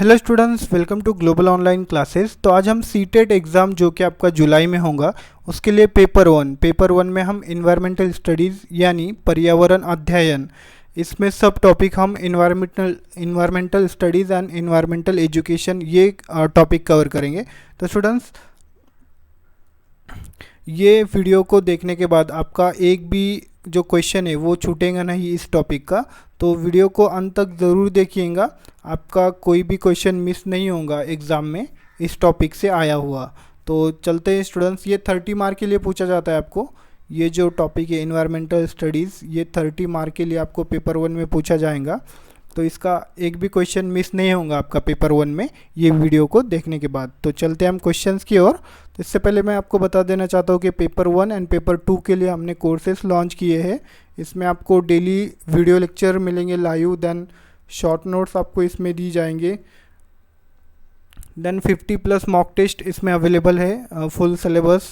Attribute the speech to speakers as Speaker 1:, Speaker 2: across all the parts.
Speaker 1: Hello students, welcome to global online classes. तो आज हम सीटेट एग्ज़ाम जो कि आपका जुलाई में होगा उसके लिए पेपर वन में हम इन्वायरमेंटल स्टडीज़ यानी पर्यावरण अध्ययन, इसमें सब टॉपिक हम environmental studies and environmental education ये टॉपिक कवर करेंगे। तो स्टूडेंट्स, ये वीडियो को देखने के बाद आपका एक भी जो क्वेश्चन है वो छूटेगा नहीं इस टॉपिक का। तो वीडियो को अंत तक ज़रूर देखिएगा, आपका कोई भी क्वेश्चन मिस नहीं होगा एग्ज़ाम में इस टॉपिक से आया हुआ। तो चलते हैं स्टूडेंट्स, ये 30 मार्क के लिए पूछा जाता है आपको। ये जो टॉपिक है इन्वायरमेंटल स्टडीज़, ये 30 मार्क के लिए आपको पेपर वन में पूछा जाएगा। तो इसका एक भी क्वेश्चन मिस नहीं होगा आपका पेपर वन में ये वीडियो को देखने के बाद। तो चलते हैं हम क्वेश्चंस की ओर। तो इससे पहले मैं आपको बता देना चाहता हूँ कि paper one and paper two के लिए हमने कोर्सेस लॉन्च किए हैं। इसमें आपको डेली वीडियो लेक्चर मिलेंगे लाइव, देन शॉर्ट नोट्स आपको इसमें दी जाएंगे, देन 50+ मॉक टेस्ट इसमें अवेलेबल है, full syllabus,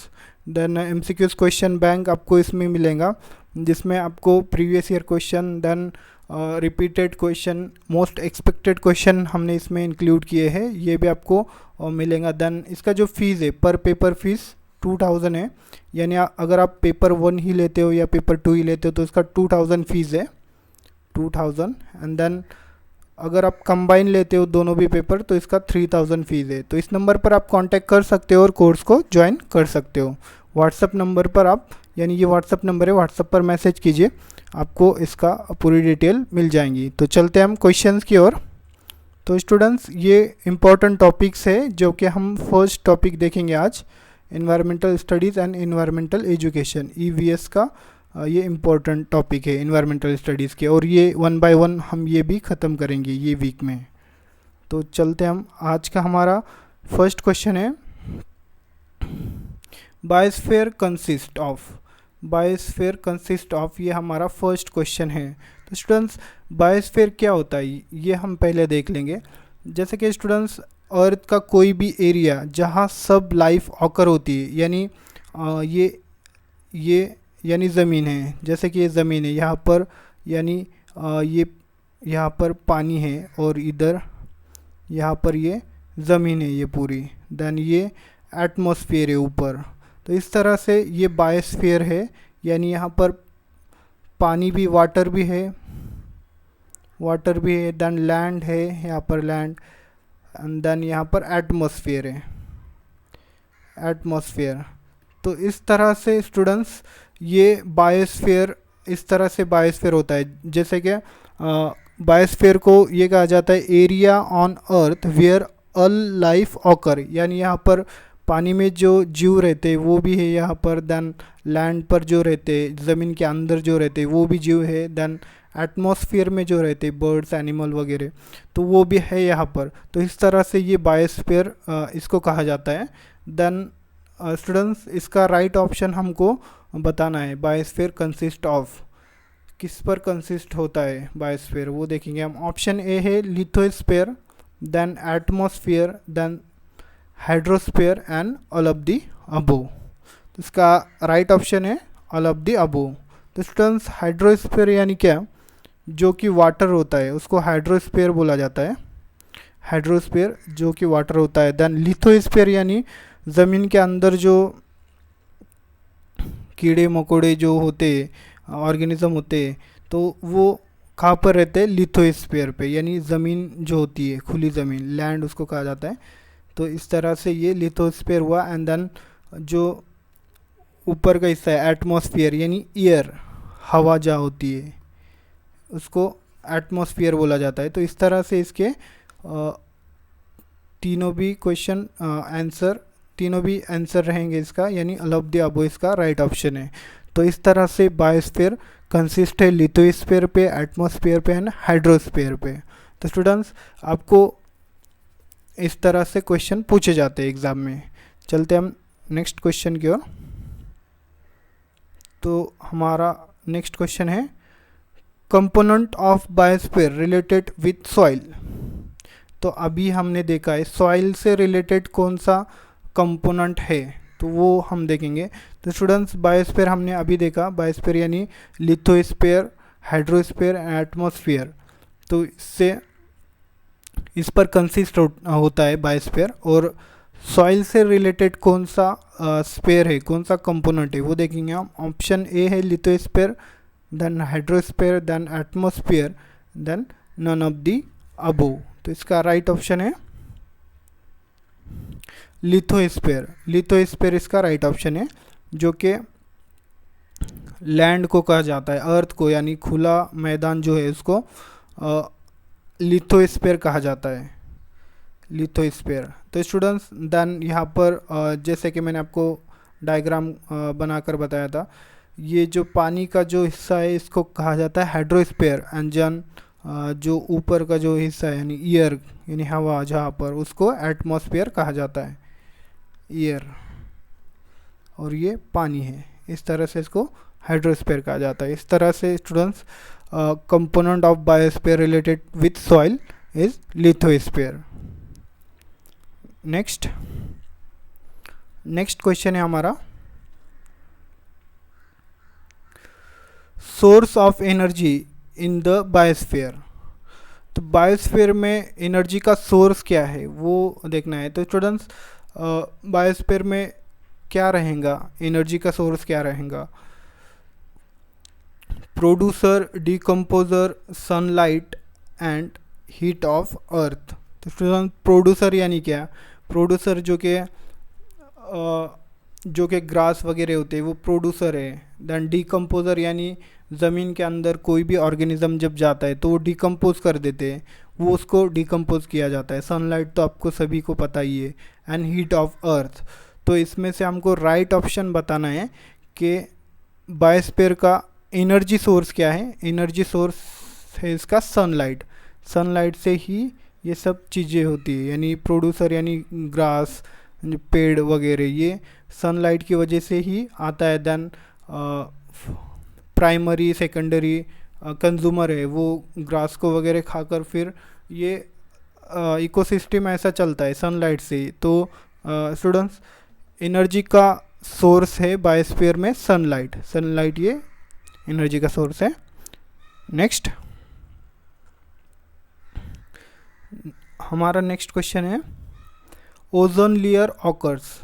Speaker 1: then MCQs question bank आपको इसमें मिलेगा जिसमें आपको previous year question, then repeated question, most expected question हमने इसमें इंक्लूड किए हैं, ये भी आपको मिलेगा। देन इसका जो फीस है पर पेपर फीस 2000 है, यानी अगर आप पेपर वन ही लेते हो या पेपर टू ही लेते हो तो इसका 2000 फीस है, 2000। एंड देन अगर आप कंबाइन लेते हो दोनों भी पेपर तो इसका 3000 फीस है। तो इस नंबर पर आप कांटेक्ट कर सकते हो और कोर्स को ज्वाइन कर सकते हो। व्हाट्सअप नंबर पर आप, यानी ये व्हाट्सअप नंबर है, व्हाट्सअप पर मैसेज कीजिए, आपको इसका पूरी डिटेल मिल जाएंगी। तो चलते हैं हम क्वेश्चंस की ओर। तो स्टूडेंट्स, ये इम्पॉर्टेंट टॉपिक्स है जो कि हम फर्स्ट टॉपिक देखेंगे आज, environmental studies and environmental education, EVS का ये इम्पोर्टेंट टॉपिक है इन्वायरमेंटल स्टडीज़ के, और ये 1 बाय 1 हम ये भी ख़त्म करेंगे ये वीक में। तो चलते हम, आज का हमारा फर्स्ट क्वेश्चन है, बायोस्फीयर कंसिस्ट ऑफ, ये हमारा फर्स्ट क्वेश्चन है। तो स्टूडेंट्स, बायोस्फीयर क्या होता है ये हम पहले देख लेंगे। जैसे कि स्टूडेंट्स, अर्थ का कोई भी एरिया जहाँ सब लाइफ ऑकर होती है, यानी ये यानी ज़मीन है, जैसे कि ये ज़मीन है यहाँ पर, यानी ये यहाँ पर पानी है और इधर यहाँ पर ये ज़मीन है ये पूरी, देन ये एटमॉस्फेयर है ऊपर। तो इस तरह से ये बायोस्फीयर है, यानी यहाँ पर पानी भी, वाटर भी है, देन लैंड है, यहाँ पर लैंड, एंड देन यहाँ पर एटमॉस्फेयर है, एटमॉस्फेयर। तो इस तरह से स्टूडेंट्स ये बायोस्फीयर, इस तरह से बायोस्फीयर होता है। जैसे कि बायोस्फीयर को ये कहा जाता है area on earth where all life occur, यानी यहाँ पर पानी में जो जीव रहते हैं वो भी है यहाँ पर, देन लैंड पर जो रहते हैं, ज़मीन के अंदर जो रहते हैं वो भी जीव है, देन एटमॉस्फेयर में जो रहते हैं बर्ड्स, एनिमल वगैरह, तो वो भी है यहाँ पर। तो इस तरह से ये बायोस्फीयर इसको कहा जाता है। देन स्टूडेंट्स, इसका राइट ऑप्शन हमको बताना है, बायोस्फीयर कंसिस्ट ऑफ, किस पर कंसिस्ट होता है बायोस्फीयर वो देखेंगे हम। ऑप्शन ए है lithosphere, then atmosphere, then hydrosphere and all of the above. तो इसका राइट ऑप्शन है ऑल ऑफ द अबोव। तो स्टूडेंट्स, हाइड्रोस्फीयर यानी क्या, जो कि वाटर होता है उसको हाइड्रोस्फीयर बोला जाता है, हाइड्रोस्फीयर जो कि वाटर होता है। देन लिथोस्फीयर यानी ज़मीन के अंदर जो कीड़े मकोड़े जो होते, ऑर्गेनिज्म होते, तो वो कहाँ पर रहते हैं, लिथोस्फीयर पे, यानी ज़मीन जो होती है खुली ज़मीन, लैंड उसको कहा जाता है। तो इस तरह से ये लिथोस्फीयर हुआ। एंड देन जो ऊपर का हिस्सा है एटमॉस्फेयर, यानी एयर, हवा जहाँ होती है उसको एटमॉस्फेयर बोला जाता है। तो इस तरह से इसके तीनों भी आंसर रहेंगे इसका, यानी ऑल ऑफ द अबव इसका राइट ऑप्शन है। तो इस तरह से बायोस्फीयर कंसिस्ट है लिथोस्फीयर पे, एटमॉस्फेयर पे एंड हाइड्रोस्फीयर पे। तो स्टूडेंट्स, आपको इस तरह से क्वेश्चन पूछे जाते हैं एग्ज़ाम में। चलते हम नेक्स्ट क्वेश्चन की ओर। तो हमारा नेक्स्ट क्वेश्चन है, component of biosphere related with soil. तो अभी हमने देखा है सॉइल से रिलेटेड कौन सा कंपोनेंट है, तो वो हम देखेंगे। तो स्टूडेंट्स, बायोस्फीयर हमने अभी देखा, बायोस्फीयर यानी लिथोस्फीयर, हाइड्रोस्फीयर, एटमॉस्फेयर। तो इससे इस पर कंसिस्ट होता है बायोस्फीयर। और सॉइल से रिलेटेड कौन सा स्फीयर है, कौन सा कंपोनेंट है, वो देखेंगे हम। ऑप्शन ए है lithosphere, then hydrosphere, then atmosphere, then none of the above. तो इसका राइट ऑप्शन है लिथोस्फीयर। लिथोस्फीयर इसका राइट ऑप्शन है, जो कि लैंड को कहा जाता है, अर्थ को, यानी खुला मैदान जो है उसको लिथोस्फीयर कहा जाता है, लिथोस्फीयर। तो स्टूडेंट्स देन यहाँ पर जैसे कि मैंने आपको डायग्राम बनाकर बताया था, ये जो पानी का जो हिस्सा है इसको कहा जाता है हाइड्रोस्फीयर, एंड जन जो ऊपर का जो हिस्सा है यानी ईयर यानी हवा जहाँ पर, उसको एटमॉस्फेयर कहा जाता है, ईयर। और ये पानी है, इस तरह से इसको हाइड्रोस्फीयर कहा जाता है। इस तरह से students component of biosphere related with soil is lithosphere. Next question है हमारा, source of energy in the biosphere. तो बायोस्फीयर में एनर्जी का सोर्स क्या है वो देखना है। तो स्टूडेंट्स बायोस्फीयर में क्या रहेगा, एनर्जी का सोर्स क्या रहेगा? Producer, decomposer, sunlight and heat of earth. तो स्टूडेंट प्रोड्यूसर यानी क्या? प्रोड्यूसर जो कि ग्रास वगैरह होते हैं वो प्रोड्यूसर है। देन डिकम्पोजर यानी ज़मीन के अंदर कोई भी ऑर्गेनिज्म जब जाता है तो वो डिकम्पोज कर देते हैं, वो उसको डिकम्पोज किया जाता है। सनलाइट तो आपको सभी को पता ही है। And heat of earth. तो इसमें से हमको राइट ऑप्शन बताना है कि बायोस्फीयर का एनर्जी सोर्स क्या है। एनर्जी सोर्स है इसका सनलाइट। सनलाइट से ही ये सब चीज़ें होती है, यानी प्रोड्यूसर यानी ग्रास, पेड़ वगैरह, ये सनलाइट की वजह से ही आता है। देन प्राइमरी सेकेंडरी कंज्यूमर है, वो ग्रास को वगैरह खाकर फिर ये इकोसिस्टम ऐसा चलता है सनलाइट से। तो स्टूडेंट्स एनर्जी का सोर्स है बायोस्फीयर में सनलाइट। सनलाइट ये एनर्जी का सोर्स है। नेक्स्ट हमारा नेक्स्ट क्वेश्चन है, ozone layer occurs.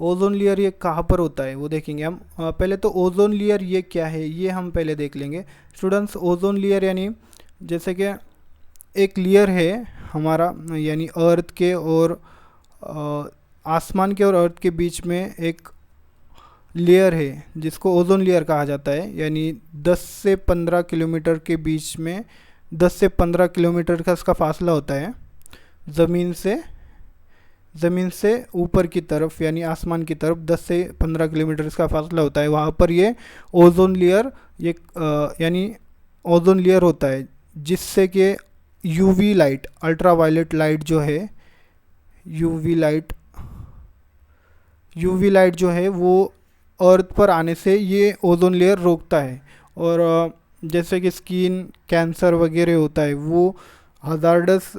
Speaker 1: Ozone layer ये कहाँ पर होता है वो देखेंगे हम। पहले तो ओजोन लेयर ये क्या है ये हम पहले देख लेंगे। स्टूडेंट्स ओजोन लेयर यानी जैसे कि एक लेयर है हमारा, यानी अर्थ के और आसमान के और अर्थ के बीच में एक लेयर है जिसको ओजोन लेयर कहा जाता है। यानी 10 से 15 किलोमीटर के बीच में, 10 से 15 किलोमीटर का इसका फासला होता है ज़मीन से ऊपर की तरफ, यानी आसमान की तरफ 10 से 15 किलोमीटर का फासला होता है। वहाँ पर ये ओजोन लेयर यानी ओजोन लेयर होता है, जिससे कि यूवी लाइट, अल्ट्रावायलेट लाइट जो है, यूवी लाइट जो है वो अर्थ पर आने से ये ओजोन लेयर रोकता है। और जैसे कि स्किन कैंसर वगैरह होता है, वो हजार्डस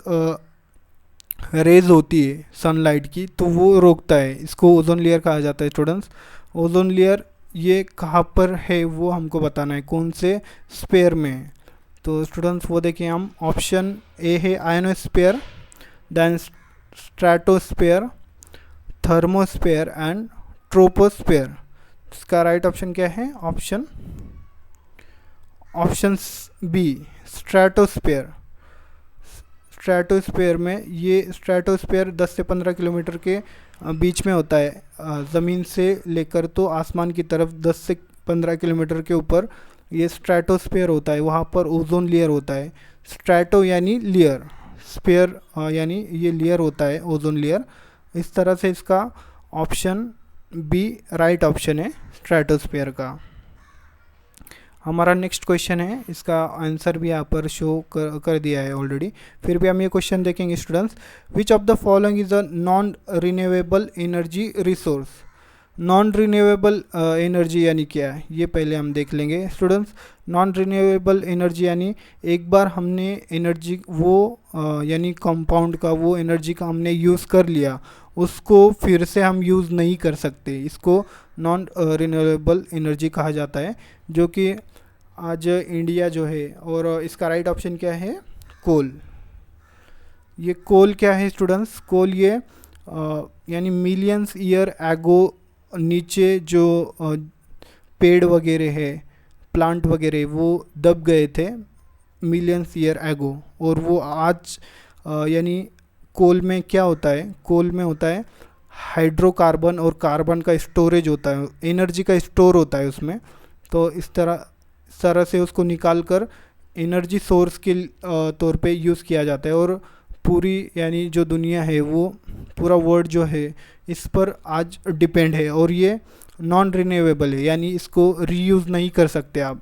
Speaker 1: रेज होती है सनलाइट की, तो वो रोकता है। इसको ओजोन लेयर कहा जाता है। स्टूडेंट्स ओजोन लेयर ये कहाँ पर है वो हमको बताना है, कौन से स्फीयर में। तो स्टूडेंट्स वो देखिए हम, ऑप्शन ए है ionosphere, then stratosphere, thermosphere and troposphere. इसका राइट ऑप्शन क्या है? Option B stratosphere. स्ट्रेटोस्फीयर में ये स्ट्रेटोस्फीयर 10 से 15 किलोमीटर के बीच में होता है, ज़मीन से लेकर तो आसमान की तरफ 10 से 15 किलोमीटर के ऊपर ये स्ट्रेटोस्फीयर होता है। वहाँ पर ओजोन लेयर होता है। स्ट्रेटो यानी लेयर, स्फीयर यानी ये लेयर होता है, ओजोन लेयर। इस तरह से इसका ऑप्शन बी राइट ऑप्शन है स्ट्रेटोस्फीयर का। हमारा नेक्स्ट क्वेश्चन है, इसका आंसर भी यहाँ पर शो कर दिया है ऑलरेडी, फिर भी हम ये क्वेश्चन देखेंगे। Students which of the following is a non renewable energy resource. Non renewable energy यानी क्या है ये पहले हम देख लेंगे। स्टूडेंट्स नॉन रिन्यूएबल एनर्जी यानी एक बार हमने एनर्जी यानी कंपाउंड का वो एनर्जी का हमने यूज़ कर लिया, उसको फिर से हम यूज़ नहीं कर सकते। इसको नॉन रिन्यूएबल एनर्जी कहा जाता है, जो कि आज इंडिया जो है, और इसका राइट ऑप्शन क्या है? कोल। ये कोल क्या है स्टूडेंट्स? कोल ये यानी मिलियंस ईयर एगो नीचे जो पेड़ वगैरह है, प्लांट वगैरह, वो दब गए थे मिलियंस ईयर एगो। और वो आज यानी कोल में क्या होता है? कोल में होता है हाइड्रोकार्बन और कार्बन का स्टोरेज होता है, एनर्जी का स्टोर होता है उसमें। तो इस तरह से उसको निकाल कर एनर्जी सोर्स के तौर पे यूज़ किया जाता है। और पूरी यानी जो दुनिया है, वो पूरा वर्ल्ड जो है इस पर आज डिपेंड है। और ये नॉन रिन्यूएबल है, यानी इसको रीयूज़ नहीं कर सकते आप।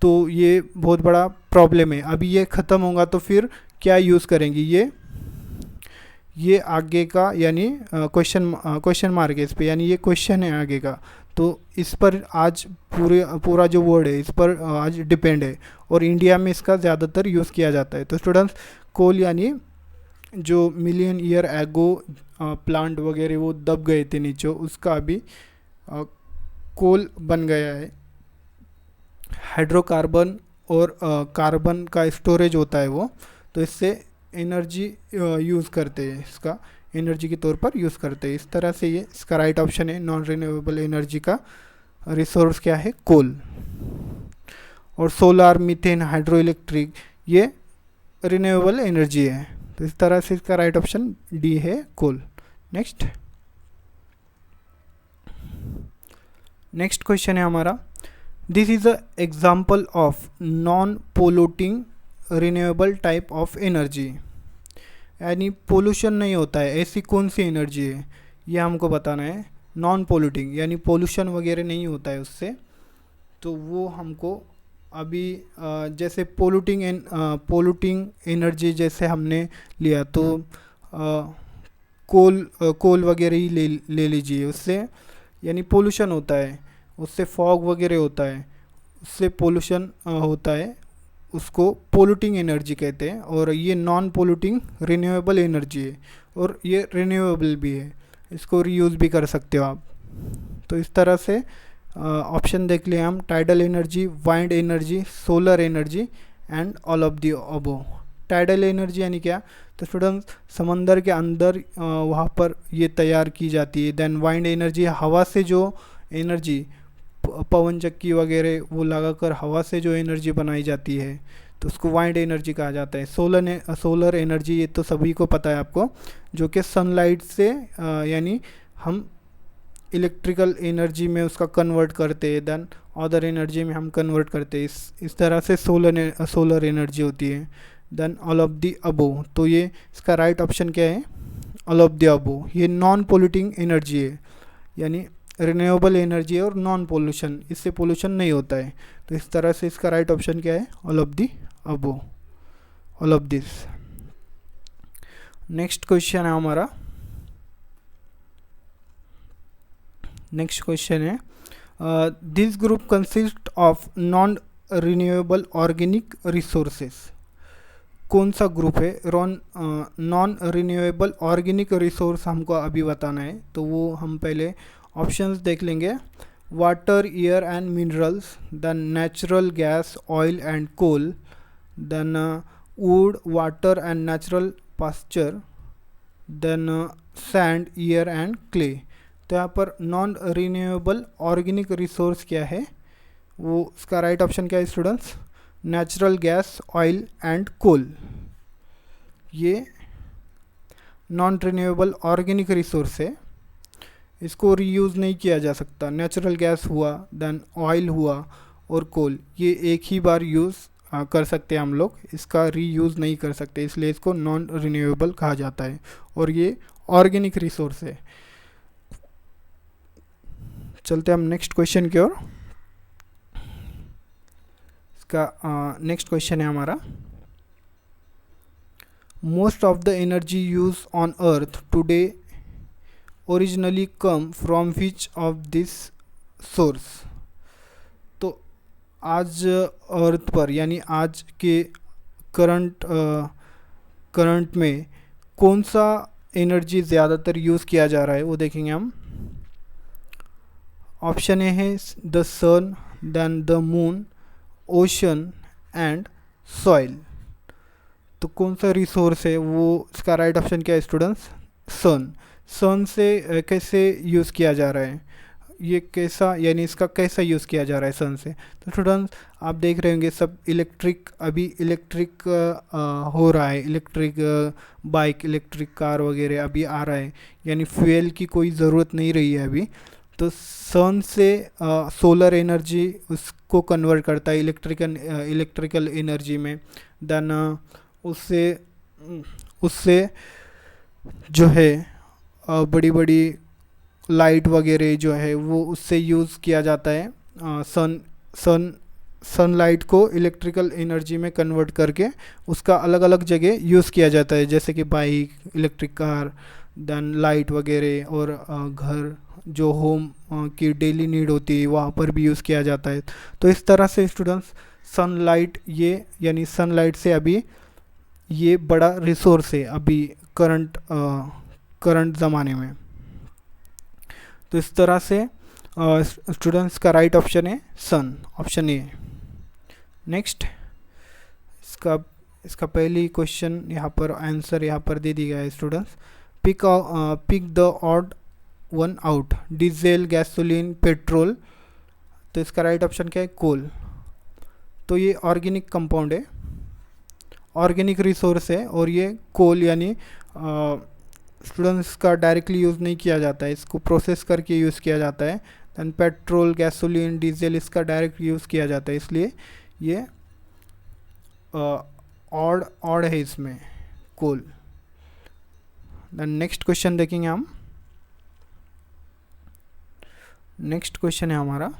Speaker 1: तो ये बहुत बड़ा प्रॉब्लम है। अभी ये ख़त्म होगा तो फिर क्या यूज़ करेंगे? ये आगे का यानी क्वेश्चन मार्क है इस पे, यानी ये क्वेश्चन है आगे का। तो इस पर आज पूरा जो वर्ल्ड है इस पर आज डिपेंड है, और इंडिया में इसका ज़्यादातर यूज़ किया जाता है। तो स्टूडेंट्स, कोल यानी जो मिलियन ईयर एगो प्लांट वगैरह वो दब गए थे नीचे, उसका अभी कोल बन गया है। हाइड्रोकार्बन और कार्बन का स्टोरेज होता है वो, तो इससे एनर्जी यूज़ करते हैं, इसका एनर्जी के तौर पर यूज़ करते हैं। इस तरह से ये इसका राइट ऑप्शन है। नॉन रिन्यूएबल एनर्जी का रिसोर्स क्या है? कोल। और सोलार, मीथेन, हाइड्रो इलेक्ट्रिक ये रिन्यूएबल एनर्जी है। तो इस तरह से इसका राइट ऑप्शन डी है, कोल। नेक्स्ट क्वेश्चन है हमारा, this is a example of non polluting renewable type of energy. यानी पोल्यूशन नहीं होता है, ऐसी कौन सी एनर्जी है, ये हमको बताना है। नॉन पोल्यूटिंग यानी पोल्यूशन वगैरह नहीं होता है उससे। तो वो हमको अभी जैसे पोल्यूटिंग एनर्जी जैसे हमने लिया, तो कोल वगैरह ही ले लीजिए। उससे यानी पोल्यूशन होता है, उससे फॉग वगैरह होता है, उससे पोल्यूशन होता है, उसको पोल्यूटिंग एनर्जी कहते हैं। और ये नॉन पोल्यूटिंग रिन्यूएबल एनर्जी है, और ये रिन्यूएबल भी है, इसको रीयूज़ भी कर सकते हो आप। तो इस तरह से ऑप्शन देख लिए हम, tidal energy, wind energy, solar energy and all of the above. Tidal energy यानी क्या? तो स्टूडेंट्स, समंदर के अंदर वहाँ पर ये तैयार की जाती है। देन वाइंड एनर्जी, हवा से जो एनर्जी, पवन चक्की वगैरह वो लगाकर हवा से जो एनर्जी बनाई जाती है, तो उसको वाइंड एनर्जी कहा जाता है। सोलर एनर्जी, ये तो सभी को पता है आपको, जो कि सनलाइट से यानी हम इलेक्ट्रिकल एनर्जी में उसका कन्वर्ट करते हैं, देन अदर एनर्जी में हम कन्वर्ट करते हैं। इस तरह से सोलर एनर्जी होती है। Then all of the above, तो ये इसका राइट ऑप्शन क्या है? All of the above. ये नॉन पोल्यूटिंग एनर्जी है, यानी रिन्यूएबल एनर्जी है और नॉन पोल्यूशन, इससे पोल्यूशन नहीं होता है। तो इस तरह से इसका राइट ऑप्शन क्या है? All of the above, all of this. Next question है हमारा, नेक्स्ट क्वेश्चन है, this group consist of non renewable organic resources. कौन सा ग्रुप है? नॉन रिन्यूएबल ऑर्गेनिक रिसोर्स हमको अभी बताना है। तो वो हम पहले ऑप्शंस देख लेंगे। Water, air and minerals, then natural gas, oil and coal, then wood, water and natural pasture, then sand, air and clay. तो यहाँ पर नॉन रिन्यूएबल ऑर्गेनिक रिसोर्स क्या है? वो उसका राइट ऑप्शन क्या है students? Natural gas, oil and coal. ये नॉन रिन्यूएबल ऑर्गेनिक रिसोर्स है, इसको रीयूज़ नहीं किया जा सकता। नेचुरल गैस हुआ, देन ऑयल हुआ और कोल, ये एक ही बार यूज़ कर सकते हैं हम लोग, इसका रीयूज़ नहीं कर सकते, इसलिए इसको नॉन रिन्यूएबल कहा जाता है। और ये ऑर्गेनिक रिसोर्स है। चलते हम नेक्स्ट क्वेश्चन की ओर। इसका नेक्स्ट क्वेश्चन है हमारा, most of the energy use on earth today originally come from which of this source. तो आज अर्थ पर यानी आज के करंट में कौन सा एनर्जी ज़्यादातर यूज़ किया जा रहा है, वो देखेंगे हम। ऑप्शन ए है the sun, then the moon, ocean and soil. तो कौन सा रिसोर्स है वो, इसका राइट ऑप्शन क्या है स्टूडेंट्स? सन। सन से कैसे यूज़ किया जा रहा है, ये कैसा, यानी इसका कैसा यूज़ किया जा रहा है सन से। तो स्टूडेंट्स आप देख रहे होंगे सब इलेक्ट्रिक, अभी इलेक्ट्रिक हो रहा है, इलेक्ट्रिक बाइक, इलेक्ट्रिक कार वगैरह अभी आ रहा है, यानी फ्यूल की कोई ज़रूरत नहीं रही है अभी। तो सन से सोलर एनर्जी उसको कन्वर्ट करता है इलेक्ट्रिकल एनर्जी में। देन उससे उससे जो है बड़ी बड़ी लाइट वगैरह जो है वो उससे यूज़ किया जाता है। सनलाइट को इलेक्ट्रिकल एनर्जी में कन्वर्ट करके उसका अलग अलग जगह यूज़ किया जाता है, जैसे कि bike, electric car, then light वगैरह, और घर जो होम की डेली नीड होती है वहाँ पर भी यूज़ किया जाता है। तो इस तरह से स्टूडेंट्स सनलाइट, ये यानी सनलाइट से अभी ये बड़ा रिसोर्स है अभी करंट ज़माने में। तो इस तरह से स्टूडेंट्स का राइट ऑप्शन है सन, ऑप्शन ए। नेक्स्ट, इसका पहली क्वेश्चन यहाँ पर आंसर यहाँ पर दे दिया है students. Pick the odd one out, diesel, gasoline, petrol. तो इसका राइट ऑप्शन क्या है? कोल। तो ये ऑर्गेनिक कंपाउंड है, ऑर्गेनिक रिसोर्स है, और ये कोल यानी स्टूडेंट्स का डायरेक्टली यूज़ नहीं किया जाता है, इसको प्रोसेस करके यूज़ किया जाता है। दैन पेट्रोल, गैसोलीन, डीजल इसका डायरेक्ट यूज़ किया जाता है, इसलिए ये ऑड है इसमें, कोल। दैन नेक्स्ट क्वेश्चन देखेंगे हम। नेक्स्ट क्वेश्चन है हमारा,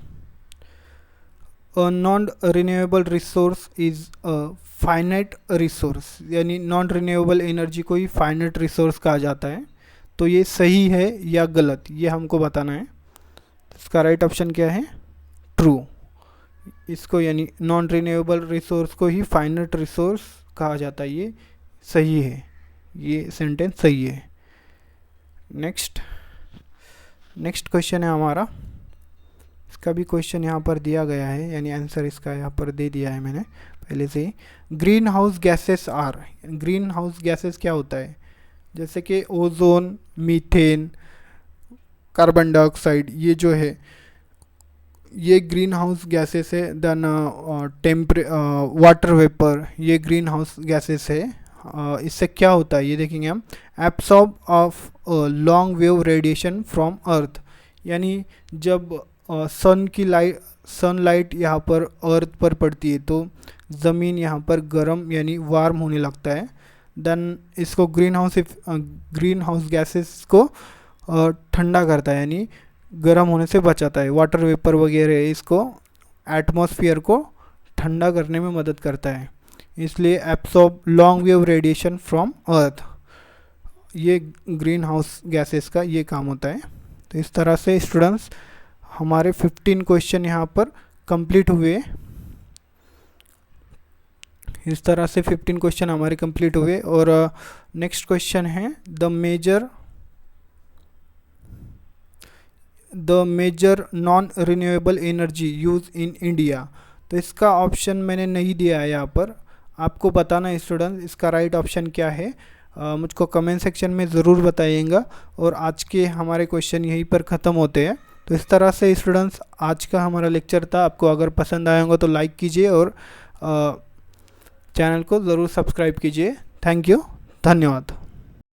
Speaker 1: a non renewable resource is a finite resource, यानी नॉन रिन्यूएबल एनर्जी को ही फाइनाइट रिसोर्स कहा जाता है। तो ये सही है या गलत, ये हमको बताना है। इसका राइट ऑप्शन क्या है? ट्रू। इसको यानी नॉन रिन्यूएबल रिसोर्स को ही फाइनाइट रिसोर्स कहा जाता है, ये सही है, ये सेंटेंस सही है। नेक्स्ट क्वेश्चन है हमारा, इसका भी क्वेश्चन यहाँ पर दिया गया है, यानी आंसर इसका यहाँ पर दे दिया है मैंने पहले से ही। Greenhouse gases are, greenhouse gases क्या होता है? जैसे कि ओजोन, मीथेन, कार्बन डाइऑक्साइड, ये जो है ये ग्रीन हाउस गैसेस है। देन वाटर वेपर, ये ग्रीन हाउस गैसेस है। इससे क्या होता है ये देखेंगे हम। Absorb of long wave radiation from earth, यानी जब सनलाइट यहाँ पर अर्थ पर पड़ती है तो ज़मीन यहाँ पर गर्म यानी वार्म होने लगता है। देन इसको ग्रीन हाउस गैसेस को ठंडा करता है, यानी गर्म होने से बचाता है। वाटर वेपर वगैरह इसको एटमॉस्फेयर को ठंडा करने में मदद करता है, इसलिए absorb long wave radiation from earth, ये ग्रीन हाउस गैसेस का ये काम होता है। तो इस तरह से स्टूडेंट्स हमारे 15 क्वेश्चन यहाँ पर कंप्लीट हुए। इस तरह से 15 क्वेश्चन हमारे कंप्लीट हुए। और नेक्स्ट क्वेश्चन है the major non renewable energy use in India. तो इसका ऑप्शन मैंने नहीं दिया है यहाँ पर, आपको बताना है स्टूडेंट इसका राइट ऑप्शन क्या है। मुझको कमेंट सेक्शन में ज़रूर बताइएगा। और आज के हमारे क्वेश्चन यहीं पर ख़त्म होते हैं। तो इस तरह से स्टूडेंट्स आज का हमारा लेक्चर था। आपको अगर पसंद आया होगा तो लाइक कीजिए और चैनल को ज़रूर सब्सक्राइब कीजिए। थैंक यू, धन्यवाद।